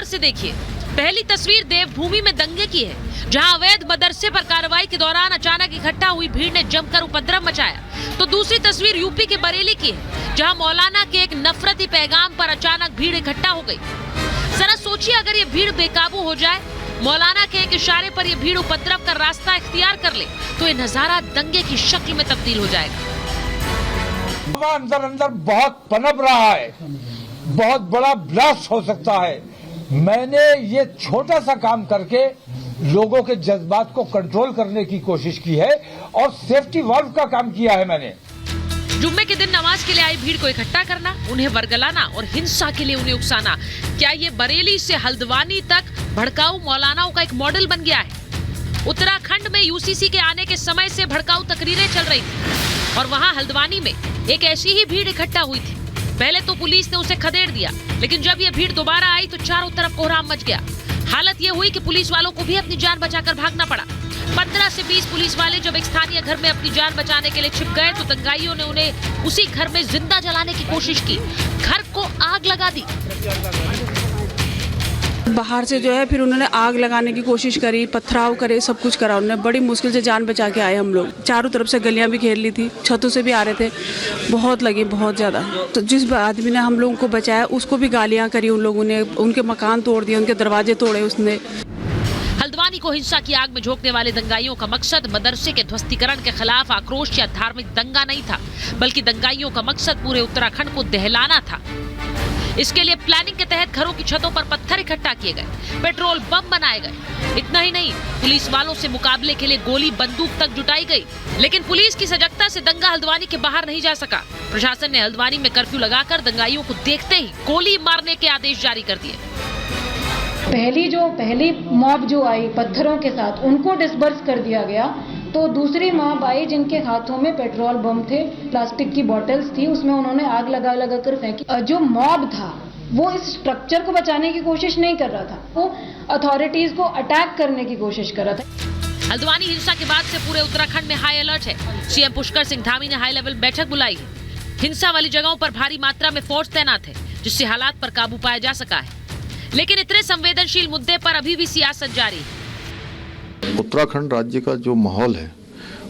से देखिए। पहली तस्वीर देवभूमि में दंगे की है, जहां अवैध मदरसे पर कार्रवाई के दौरान अचानक इकट्ठा हुई भीड़ ने जमकर उपद्रव मचाया। तो दूसरी तस्वीर यूपी के बरेली की है, जहां मौलाना के एक नफरती पैगाम पर अचानक भीड़ इकट्ठा हो गई। जरा सोचिए, अगर ये भीड़ बेकाबू हो जाए, मौलाना के एक इशारे पर ये भीड़ उपद्रव का रास्ता इख्तियार कर ले, तो ये नजारा दंगे की शक्ल में तब्दील हो जाएगा। अंदर अंदर बहुत पनप रहा है, बहुत बड़ा ब्लास्ट हो सकता है। मैंने ये छोटा सा काम करके लोगों के जज्बात को कंट्रोल करने की कोशिश की है और सेफ्टी वाल्व का काम किया है मैंने। जुम्मे के दिन नमाज के लिए आई भीड़ को इकट्ठा करना, उन्हें वर्गलाना और हिंसा के लिए उन्हें उकसाना, क्या ये बरेली से हल्द्वानी तक भड़काऊ मौलानाओं का एक मॉडल बन गया है? उत्तराखंड में यूसीसी के आने के समय से भड़काऊ तकरीरें चल रही थी और वहां हल्द्वानी में एक ऐसी ही भीड़ इकट्ठा हुई थी। पहले तो पुलिस ने उसे खदेड़ दिया, लेकिन जब ये भीड़ दोबारा आई तो चारों तरफ कोहराम मच गया। हालत ये हुई कि पुलिस वालों को भी अपनी जान बचाकर भागना पड़ा। 15 से 20 पुलिस वाले जब एक स्थानीय घर में अपनी जान बचाने के लिए छिप गए तो दंगाइयों ने उन्हें उसी घर में जिंदा जलाने की कोशिश की, घर को आग लगा दी। बाहर से जो है फिर उन्होंने आग लगाने की कोशिश करी, पथराव करे, सब कुछ करा। उन्होंने बड़ी मुश्किल से जान बचा के आए हम लोग। चारों तरफ से गलियां भी घेर ली थी, छतों से भी आ रहे थे, बहुत लगी, बहुत ज्यादा। तो जिस आदमी ने हम लोगों को बचाया उसको भी गालियां करी उन लोगों ने, उनके मकान तोड़ दिए, उनके दरवाजे तोड़े उसने। हल्द्वानी को हिंसा की आग में झोंकने वाले दंगाइयों का मकसद मदरसे के ध्वस्तीकरण के खिलाफ आक्रोश या धार्मिक दंगा नहीं था, बल्कि दंगाइयों का मकसद पूरे उत्तराखंड को दहलाना था। इसके लिए प्लानिंग के तहत घरों की छतों पर पत्थर इकट्ठा किए गए, पेट्रोल बम बनाए गए। इतना ही नहीं, पुलिस वालों से मुकाबले के लिए गोली बंदूक तक जुटाई गई, लेकिन पुलिस की सजगता से दंगा हल्द्वानी के बाहर नहीं जा सका। प्रशासन ने हल्द्वानी में कर्फ्यू लगाकर दंगाइयों को देखते ही गोली मारने के आदेश जारी कर दिए। पहली मॉब जो आई पत्थरों के साथ, उनको डिस्पर्स कर दिया गया। तो दूसरी मॉब आई जिनके हाथों में पेट्रोल बम थे, प्लास्टिक की बॉटल्स थी, उसमें उन्होंने आग लगा कर फेंकी। जो मॉब था वो इस स्ट्रक्चर को बचाने की कोशिश नहीं कर रहा था, वो अथॉरिटीज को अटैक करने की कोशिश कर रहा था। हल्द्वानी हिंसा के बाद से पूरे उत्तराखंड में हाई अलर्ट है। सीएम पुष्कर सिंह धामी ने हाई लेवल बैठक बुलाई है। हिंसा वाली जगहों पर भारी मात्रा में फोर्स तैनात है, जिससे हालात पर काबू पाया जा सका है। लेकिन इतने संवेदनशील मुद्दे पर अभी भी सियासत जारी है। उत्तराखंड राज्य का जो माहौल है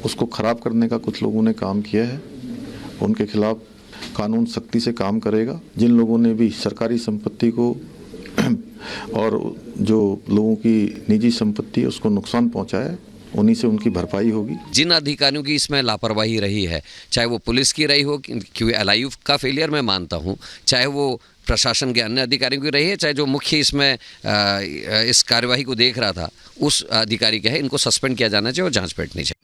उसको खराब करने का कुछ लोगों ने काम किया है। उनके खिलाफ कानून सख्ती से काम करेगा। जिन लोगों ने भी सरकारी संपत्ति को और जो लोगों की निजी संपत्ति है उसको नुकसान पहुंचाया, उन्हीं से उनकी भरपाई होगी। जिन अधिकारियों की इसमें लापरवाही रही है, चाहे वो पुलिस की रही हो, क्योंकि एलआईयू का फेलियर मैं मानता हूँ, चाहे वो प्रशासन के अन्य अधिकारियों की रही है, चाहे जो मुख्य इसमें इस कार्यवाही को देख रहा था उस अधिकारी का है, इनको सस्पेंड किया जाना चाहिए और जांच बैठनी चाहिए।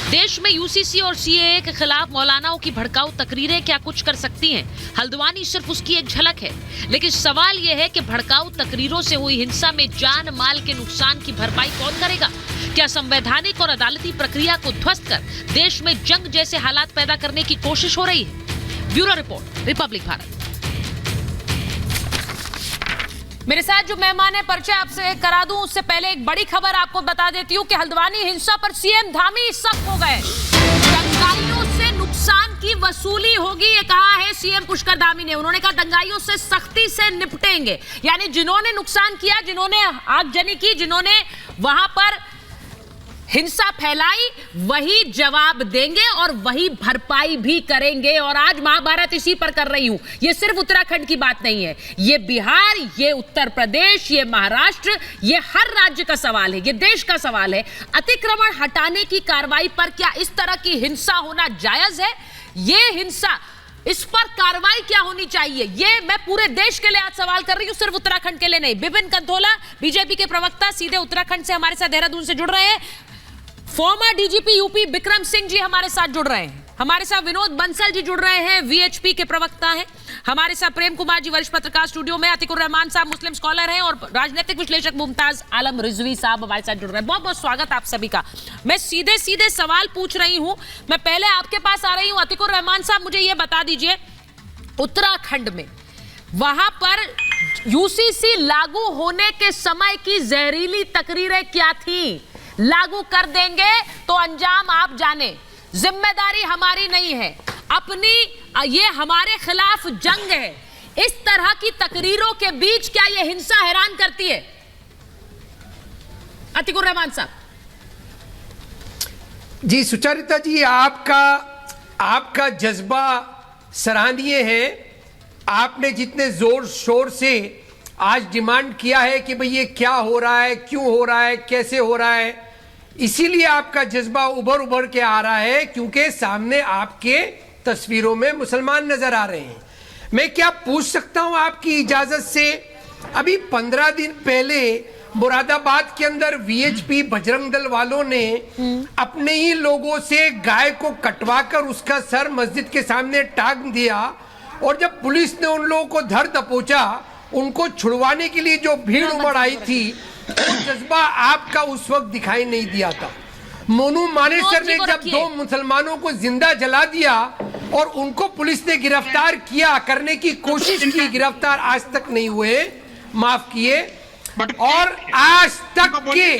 देश में यूसीसी और सीएए के खिलाफ मौलानाओं की भड़काऊ तकरीरें क्या कुछ कर सकती हैं? हल्द्वानी सिर्फ उसकी एक झलक है, लेकिन सवाल यह है कि भड़काऊ तकरीरों से हुई हिंसा में जान माल के नुकसान की भरपाई कौन करेगा? क्या संवैधानिक और अदालती प्रक्रिया को ध्वस्त कर देश में जंग जैसे हालात पैदा करने की कोशिश हो रही है? Bureau report, Republic Bharat. मेरे साथ जो मेहमान है, परिचय आपसे करा दूं उससे पहले एक बड़ी खबर आपको बता देती हूं कि हल्द्वानी हिंसा पर सीएम धामी सख्त हो गए। दंगाइयों से नुकसान की वसूली होगी, ये कहा है सीएम पुष्कर धामी ने। उन्होंने कहा दंगाइयों से सख्ती से निपटेंगे, यानी जिन्होंने नुकसान किया, जिन्होंने आगजनी की, जिन्होंने वहां पर हिंसा फैलाई, वही जवाब देंगे और वही भरपाई भी करेंगे। और आज महाभारत इसी पर कर रही हूं। ये सिर्फ उत्तराखंड की बात नहीं है, ये बिहार, ये उत्तर प्रदेश, ये महाराष्ट्र, ये हर राज्य का सवाल है, ये देश का सवाल है। अतिक्रमण हटाने की कार्रवाई पर क्या इस तरह की हिंसा होना जायज है? ये हिंसा, इस पर कार्रवाई क्या होनी चाहिए? ये मैं पूरे देश के लिए आज सवाल कर रही हूं, सिर्फ उत्तराखंड के लिए नहीं। विपिन कंथोला, बीजेपी के प्रवक्ता, सीधे उत्तराखंड से हमारे साथ देहरादून से जुड़ रहे हैं। Former DGP UP Vikram Singh ji हमारे साथ जुड़ रहे हैं। हमारे साथ विनोद बंसल जी जुड़ रहे हैं, वीएचपी के प्रवक्ता हैं। हमारे साथ प्रेम कुमार जी, वरिष्ठ पत्रकार स्टूडियो में। अतिकुर रहमान साहब, मुस्लिम स्कॉलर हैं। और राजनीतिक विश्लेषक मुमताज आलम रिजवी साहब हमारे साथ जुड़ रहे हैं। बहुत बहुत स्वागत आप सभी का। मैं सीधे सीधे सवाल पूछ रही हूं। मैं पहले आपके पास आ रही हूं। अतिकुर रहमान साहब, मुझे यह बता दीजिए, उत्तराखंड में वहां पर यूसीसी लागू होने के समय की जहरीली तकरीरें क्या थी? लागू कर देंगे तो अंजाम आप जाने, जिम्मेदारी हमारी नहीं है, अपनी ये हमारे खिलाफ जंग है, इस तरह की तकरीरों के बीच क्या यह हिंसा हैरान करती है? अतीकुर रहमान साहब। जी सुचरिता जी, आपका जज्बा सराहनीय है। आपने जितने जोर शोर से आज डिमांड किया है कि भाई ये क्या हो रहा है, क्यों हो रहा है, कैसे हो रहा है, इसीलिए आपका जज्बा उभर के आ रहा है क्योंकि सामने आपके तस्वीरों में मुसलमान नजर आ रहे हैं। मैं क्या पूछ सकता हूं आपकी इजाजत से? अभी 15 दिन पहले मुरादाबाद के अंदर वीएचपी बजरंग दल वालों ने अपने ही लोगों से गाय को कटवाकर उसका सर मस्जिद के सामने टांग दिया, और जब पुलिस ने उन लोगों को धर दबोचा, उनको छुड़वाने के लिए जो भीड़ उमड़ आई थी, वो जज्बा आपका उस वक्त दिखाई नहीं दिया था। मोनू मानेसर ने जब 2 मुसलमानों को जिंदा जला दिया और उनको पुलिस ने गिरफ्तार किया, करने की कोशिश की, गिरफ्तार आज तक नहीं हुए, माफ किए। और आज तक के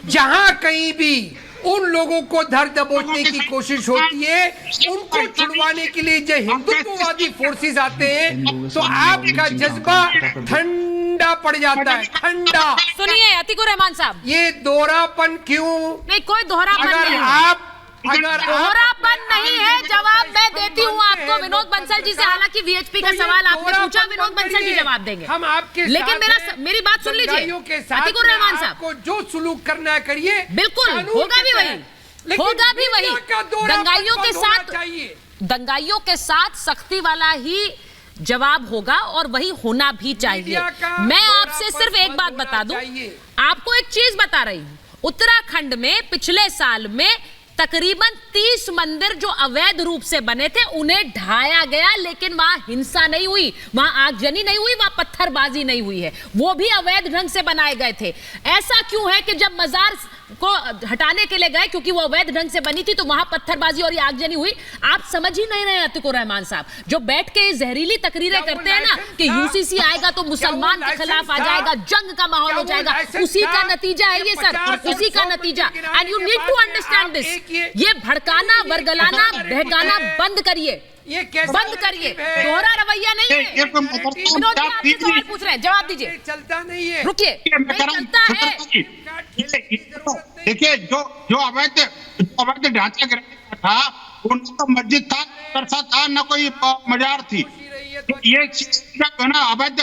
जहां कहीं भी उन लोगों को धर दबोचने की कोशिश होती है, उनको छुड़वाने के लिए जो हिंदुत्ववादी फोर्सेस आते हैं, तो आपका जज्बा ठंडा पड़ जाता है, ठंडा। सुनिए अतीकुर रहमान साहब, ये दोहरापन क्यों? नहीं, कोई दोहरापन नहीं है। दोहरापन नहीं है। जवाब मैं देती हूँ आपको विनोद बंसल जी से। हालांकि वीएचपी का सवाल आपने पूछा, विनोद बंसल जी जवाब देंगे। हम आपके लेकिन मेरी बात सुन लीजिए अतीकुर रहमान साहब, को जो सुलूक करना है करिए, बिल्कुल होगा भी वही, होगा भी वही। दंगाइयों के साथ सख्ती वाला ही जवाब होगा और वही होना भी चाहिए। मैं आपसे सिर्फ एक बात बता दूं, आपको एक चीज बता रही हूं। उत्तराखंड में पिछले साल में तकरीबन 30 मंदिर जो अवैध रूप से बने थे उन्हें ढाया गया, लेकिन वहां हिंसा नहीं हुई, वहां आगजनी नहीं हुई, वहां पत्थरबाजी नहीं हुई है, वो भी अवैध ढंग से बनाए गए थे। ऐसा क्यों है कि जब मजार को हटाने के लिए गए, क्योंकि वो अवैध ढंग से बनी थी, तो वहां पत्थरबाजी और आगजनी हुई? आप समझ ही नहीं रहे अतीकुर रहमान साहब, जो बैठ के जहरीली तकरीरें करते हैं ना कि यूसीसी आएगा तो मुसलमान के खिलाफ आ जाएगा, जंग का माहौल हो जाएगा, उसी का नतीजा है ये सर, उसी का नतीजा। And you need to understand this. ये भड़काना, वर्गलाना, बहकाना बंद करिए, बंद करिए। दोहरा रवैया नहीं है। विनोद जी आपसे सवाल पूछ रहे हैं, जवाब दीजिए। चलता नहीं है, रुकिए, चलता है। देखिए, जो अवैध ढांचा गिराया था, उनका तो मस्जिद था, था, न कोई मजार थी। ये ना अवैध